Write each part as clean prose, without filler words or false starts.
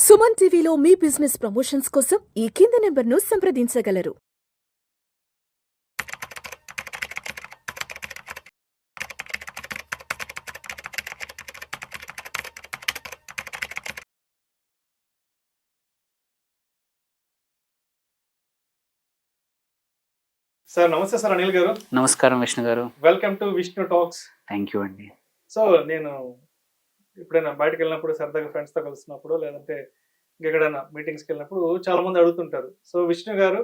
సుమన్ టీవీలో మీ business promotions కోసం ఈ కింది నెంబర్ను సంప్రదించగలరు. సార్ నమస్తే సార్, అనిల్ గారు. నమస్కారం విష్ణు గారు. Welcome to Vishnu talks. Thank you అండి. సో నేను ఎప్పుడైనా బయటకు వెళ్ళినప్పుడు, సరదాగా ఫ్రెండ్స్తో కలుస్తున్నప్పుడు, లేదంటే ఎక్కడైనా మీటింగ్స్కి వెళ్ళినప్పుడు చాలా మంది అడుగుతుంటారు, సో విష్ణు గారు,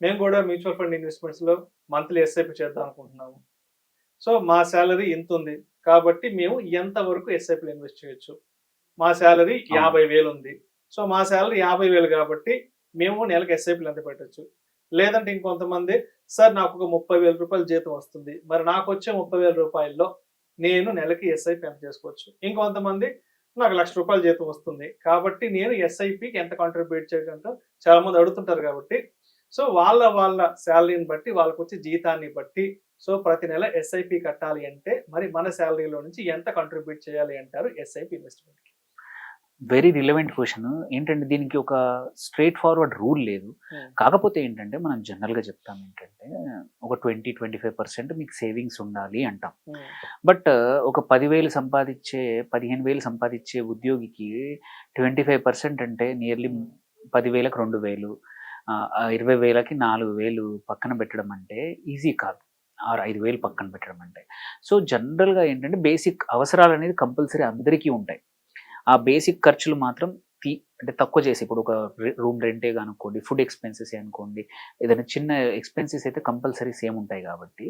మేము కూడా మ్యూచువల్ ఫండ్ ఇన్వెస్ట్మెంట్స్లో మంత్లీ ఎస్ఐపి చేద్దాం అనుకుంటున్నాము. సో మా శాలరీ ఇంత ఉంది కాబట్టి మేము ఎంత వరకు ఎస్ఐపిలో ఇన్వెస్ట్ చేయొచ్చు? మా శాలరీ 50,000 ఉంది. సో మా శాలరీ 50,000 కాబట్టి మేము నెలకు ఎస్ఐపిలు ఎంత పెట్టచ్చు? లేదంటే ఇంకొంతమంది, సార్ నాకు ఒక 30,000 రూపాయల జీతం వస్తుంది, మరి నాకు వచ్చే 30,000 రూపాయల్లో నేను నెలకి ఎస్ఐపి ఎంత చేసుకోవచ్చు? ఇంకొంతమంది, నాకు 1,00,000 రూపాయల జీతం వస్తుంది కాబట్టి నేను ఎస్ఐపికి ఎంత కాంట్రిబ్యూట్ చేయగలంటూ చాలా మంది అడుగుతుంటారు. కాబట్టి సో వాళ్ళ శాలరీని బట్టి, వాళ్ళకి వచ్చే జీతాన్ని బట్టి, సో ప్రతి నెల ఎస్ఐపి కట్టాలి అంటే మరి మన శాలరీలో నుంచి ఎంత కాంట్రిబ్యూట్ చేయాలి అంటారు SIP investment? Very relevant question. ఏంటంటే దీనికి ఒక స్ట్రైట్ ఫార్వర్డ్ రూల్ లేదు. కాకపోతే ఏంటంటే మనం జనరల్గా చెప్తాం ఏంటంటే ఒక 20-25% మీకు సేవింగ్స్ ఉండాలి అంటాం. బట్ ఒక 10,000 సంపాదించే 15,000 సంపాదించే ఉద్యోగికి 25% అంటే నియర్లీ 10,000కి 2,000, 20,000కి 4,000 పక్కన పెట్టడం అంటే ఈజీ కాదు. 5,000 పక్కన పెట్టడం అంటే. సో జనరల్గా ఏంటంటే బేసిక్ అవసరాలు అనేది కంపల్సరీ అందరికీ ఉంటాయి. ఆ బేసిక్ ఖర్చులు మాత్రం అంటే తక్కువ చేసి, ఇప్పుడు ఒక రూమ్ రెంటే అనుకోండి, ఫుడ్ ఎక్స్పెన్సెస్ అనుకోండి, ఏదైనా చిన్న ఎక్స్పెన్సెస్ అయితే కంపల్సరీ సేమ్ ఉంటాయి. కాబట్టి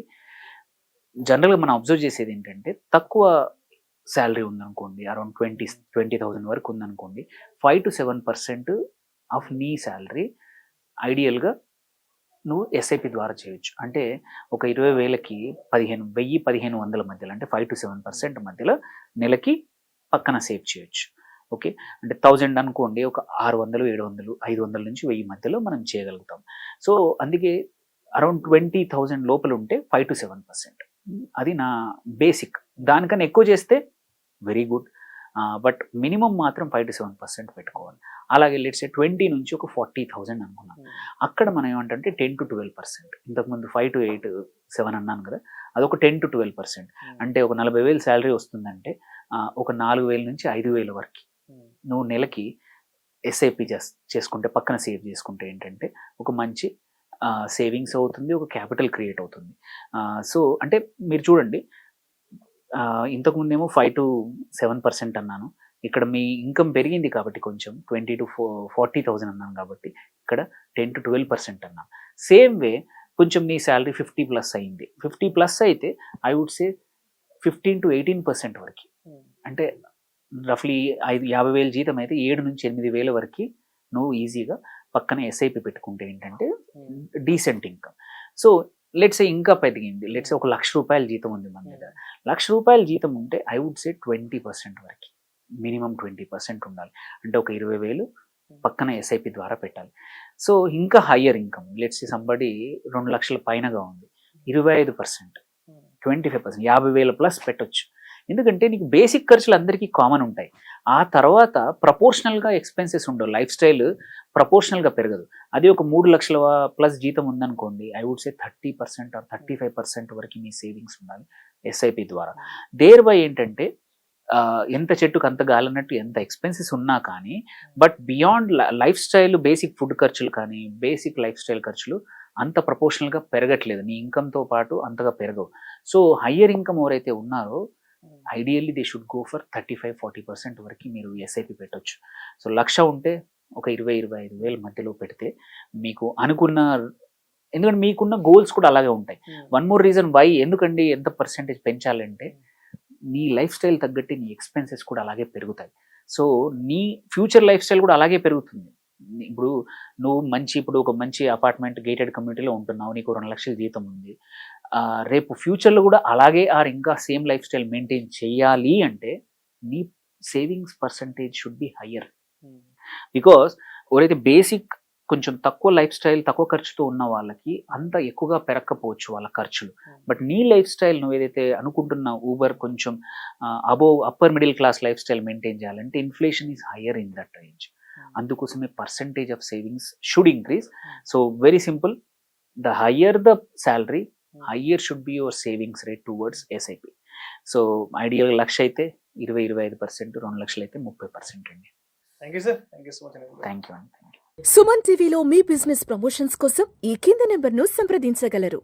జనరల్గా మనం అబ్జర్వ్ చేసేది ఏంటంటే, తక్కువ శాలరీ ఉందనుకోండి, అరౌండ్ 20,000 వరకు ఉందనుకోండి, 5-7% ఆఫ్ నీ శాలరీ ఐడియల్గా నువ్వు ఎస్ఐపి ద్వారా చేయొచ్చు. అంటే ఒక 20,000కి 1,100 మధ్యలో, అంటే 5-7% మధ్యలో నెలకి పక్కన సేవ్ చేయొచ్చు. ఓకే, అంటే 1,000 అనుకోండి, ఒక 600, 700, 500 నుంచి 1,000 మధ్యలో మనం చేయగలుగుతాం. సో అందుకే అరౌండ్ 20,000 లోపల ఉంటే 5-7%, అది నా బేసిక్. దానికన్నా ఎక్కువ చేస్తే వెరీ గుడ్, బట్ మినిమం మాత్రం 5-7% పెట్టుకోవాలి. అలాగే లెట్స్ సే 20 నుంచి ఒక 40,000 అనుకున్నాం. అక్కడ మనం ఏమంటే 10-12%, ఇంతకుముందు 5-8-7 అన్నాను కదా, అదొక 10-12%. అంటే ఒక 40,000 శాలరీ వస్తుందంటే ఒక 4,000 నుంచి 5,000 వరకు నువ్వు నెలకి ఎస్ఐపి చేసుకుంటే, పక్కన సేవ్ చేసుకుంటే ఏంటంటే ఒక మంచి సేవింగ్స్ అవుతుంది, ఒక క్యాపిటల్ క్రియేట్ అవుతుంది. సో అంటే మీరు చూడండి, ఇంతకుముందేమో 5-7% అన్నాను, ఇక్కడ మీ ఇన్కమ్ పెరిగింది కాబట్టి కొంచెం 20-40,000 అన్నాను, కాబట్టి ఇక్కడ 10-12% అన్నాను. సేమ్ వే కొంచెం నీ శాలరీ 50+ అయింది, 50+ అయితే ఐ వుడ్ సే 15-18% వరకు, అంటే రఫ్లీ 50,000 జీతం అయితే 7-8,000 వరకు నువ్వు ఈజీగా పక్కన ఎస్ఐపి పెట్టుకుంటే ఏంటంటే డీసెంట్ ఇన్కమ్. సో లెట్స్ ఇంకా పెరిగింది, లెట్స్ ఒక 1,00,000 రూపాయల జీతం ఉంది మన దగ్గర, 1,00,000 రూపాయల జీతం ఉంటే ఐ వుడ్ సే 20% వరకు, మినిమం 20% ఉండాలి. అంటే ఒక 20,000 పక్కన ఎస్ఐపి ద్వారా పెట్టాలి. సో ఇంకా హయ్యర్ ఇన్కమ్, లెట్స్ సంబడి 2,00,000 పైనగా ఉంది, 25%, 25%, 50,000+ పెట్టొచ్చు. ఎందుకంటే నీకు బేసిక్ ఖర్చులు అందరికీ కామన్ ఉంటాయి. ఆ తర్వాత ప్రపోర్షనల్గా ఎక్స్పెన్సెస్ ఉండవు, లైఫ్ స్టైల్ ప్రపోర్షనల్గా పెరగదు. అది ఒక 3,00,000+ జీతం ఉందనుకోండి, ఐ వుడ్ సే 30% ఆర్ 35% వరకు మీ సేవింగ్స్ ఉండాలి ఎస్ఐపి ద్వారా. దేర్ బై ఏంటంటే ఎంత చెట్టుకు అంత గాలన్నట్టు, ఎంత ఎక్స్పెన్సెస్ ఉన్నా కానీ, but beyond life style, basic food ఖర్చులు కానీ, బేసిక్ లైఫ్ స్టైల్ ఖర్చులు అంత ప్రపోర్షనల్గా పెరగట్లేదు, నీ ఇన్కమ్తో పాటు అంతగా పెరగవు. సో హయ్యర్ ఇన్కమ్ ఎవరైతే ఉన్నారో ideally they should go for 35-40% వరకు మీరు ఎస్ఐపి పెట్టవచ్చు. సో 1,00,000 ఉంటే ఒక 20-25,000 మధ్యలో పెడితే మీకు అనుకున్న, ఎందుకంటే మీకున్న గోల్స్ కూడా అలాగే ఉంటాయి. వన్ మోర్ రీజన్ వై, ఎందుకండి ఎంత పర్సెంటేజ్ పెంచాలంటే, నీ లైఫ్ స్టైల్ తగ్గట్టు నీ ఎక్స్పెన్సెస్ కూడా అలాగే పెరుగుతాయి. సో నీ ఫ్యూచర్ లైఫ్ స్టైల్ కూడా అలాగే పెరుగుతుంది. ఇప్పుడు నువ్వు ఇప్పుడు ఒక మంచి అపార్ట్మెంట్ గేటెడ్ కమ్యూనిటీలో ఉంటున్నావు, నీకు 2,00,000 జీతం ఉంది, రేపు ఫ్యూచర్లో కూడా అలాగే ఇంకా సేమ్ లైఫ్ స్టైల్ మెయింటైన్ చేయాలి అంటే నీ savings percentage should be higher. Because ఎవరైతే బేసిక్ కొంచెం తక్కువ లైఫ్ స్టైల్, తక్కువ ఖర్చుతో ఉన్న వాళ్ళకి అంత ఎక్కువగా పెరగకపోవచ్చు వాళ్ళ ఖర్చులు. బట్ నీ లైఫ్ స్టైల్ నువ్వు ఏదైతే అనుకుంటున్నావు, ఊబర్ కొంచెం above upper middle class lifestyle maintain చేయాలంటే inflation is higher in that range. అందుకోసమే percentage of savings should increase. So very simple, the higher the salary higher should be your savings rate towards SIP. So ideal 1,00,000 అయితే 20-25%, 2,00,000 అయితే 30% అండి. Thank you sir, thank you so much. Thank you అండి. సుమన్ టీవీలో మీ business promotions కోసం ఈ కింది నెంబర్ను సంప్రదించగలరు.